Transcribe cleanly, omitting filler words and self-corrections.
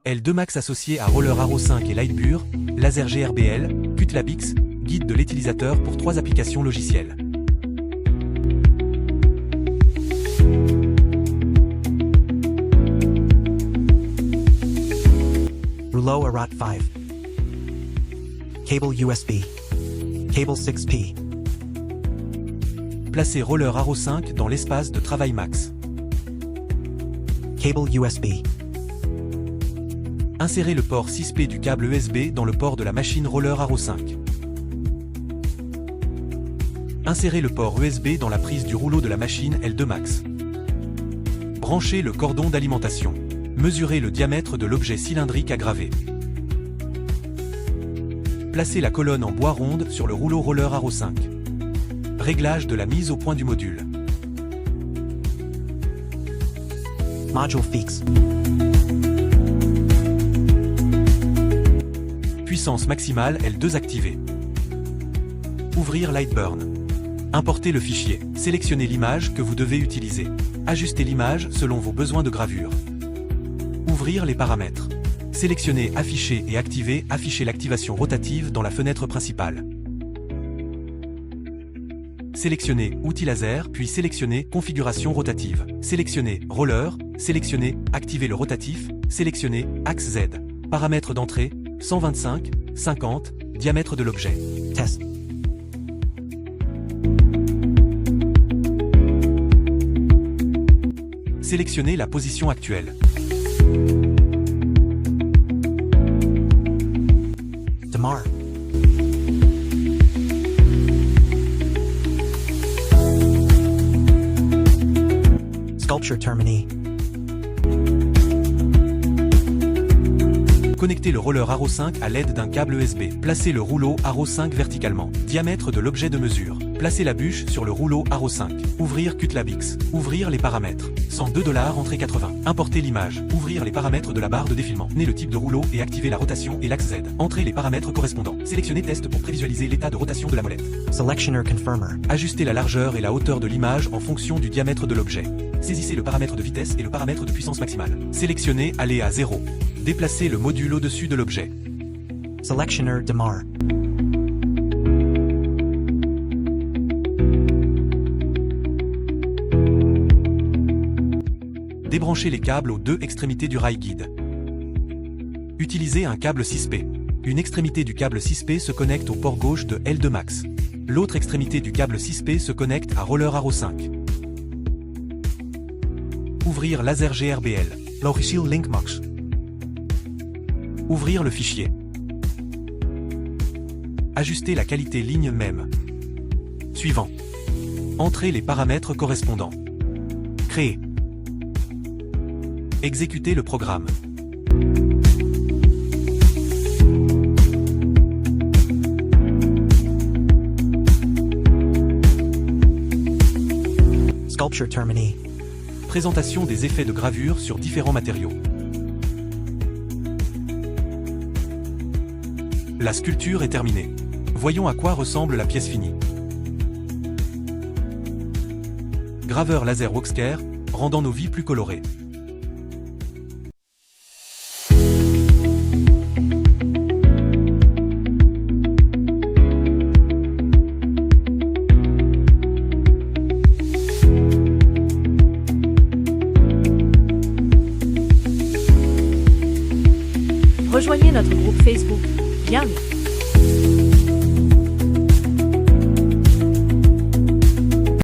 L2 Max associé à Roller Haro 5 et Lightbur, Laser GRBL, Cutlabix, guide de l'utilisateur pour 3 applications logicielles. Rouleau Arat 5. Cable USB. Cable 6P. Placez Roller Haro 5 dans l'espace de travail max. Cable USB. Insérez le port 6P du câble USB dans le port de la machine Roller Haro 5. Insérez le port USB dans la prise du rouleau de la machine L2 Max. Branchez le cordon d'alimentation. Mesurez le diamètre de l'objet cylindrique à graver. Placez la colonne en bois ronde sur le rouleau Roller Haro 5. Réglage de la mise au point du module. Module fixe. Puissance maximale L2 activée. Ouvrir Lightburn. Importez le fichier. Sélectionnez l'image que vous devez utiliser. Ajustez l'image selon vos besoins de gravure. Ouvrir les paramètres. Sélectionnez Afficher et activer. Afficher l'activation rotative dans la fenêtre principale. Sélectionnez Outils laser, puis sélectionnez Configuration rotative. Sélectionnez Roller, sélectionnez Activer le rotatif, sélectionnez Axe Z. Paramètres d'entrée, 125, 50, diamètre de l'objet. Test. Sélectionnez la position actuelle. Demar. Sculpture termini. Connectez le Roller Haro 5 à l'aide d'un câble USB. Placez le rouleau Haro 5 verticalement. Diamètre de l'objet de mesure. Placez la bûche sur le rouleau Haro 5. Ouvrir Cutlabix. Ouvrir les paramètres. 102 $, entrée 80. Importer l'image. Ouvrir les paramètres de la barre de défilement. Tenez le type de rouleau et activer la rotation et l'axe Z. Entrez les paramètres correspondants. Sélectionnez Test pour prévisualiser l'état de rotation de la molette. Selectioner confirmer. Ajustez la largeur et la hauteur de l'image en fonction du diamètre de l'objet. Saisissez le paramètre de vitesse et le paramètre de puissance maximale. Sélectionnez Aller à 0. Déplacez le module au-dessus de l'objet. Selectioner Demar. Débranchez les câbles aux 2 extrémités du rail guide. Utilisez un câble 6P. Une extrémité du câble 6P se connecte au port gauche de L2 Max. L'autre extrémité du câble 6P se connecte à Roller Haro 5. Ouvrir Laser GRBL. Logiciel Linkmax. Ouvrir le fichier. Ajuster la qualité ligne même. Suivant. Entrez les paramètres correspondants. Créer. Exécuter le programme. Sculpture termini. Présentation des effets de gravure sur différents matériaux. La sculpture est terminée. Voyons à quoi ressemble la pièce finie. Graveur laser Roxcare, rendant nos vies plus colorées. Rejoignez notre groupe Facebook. Bienvenue.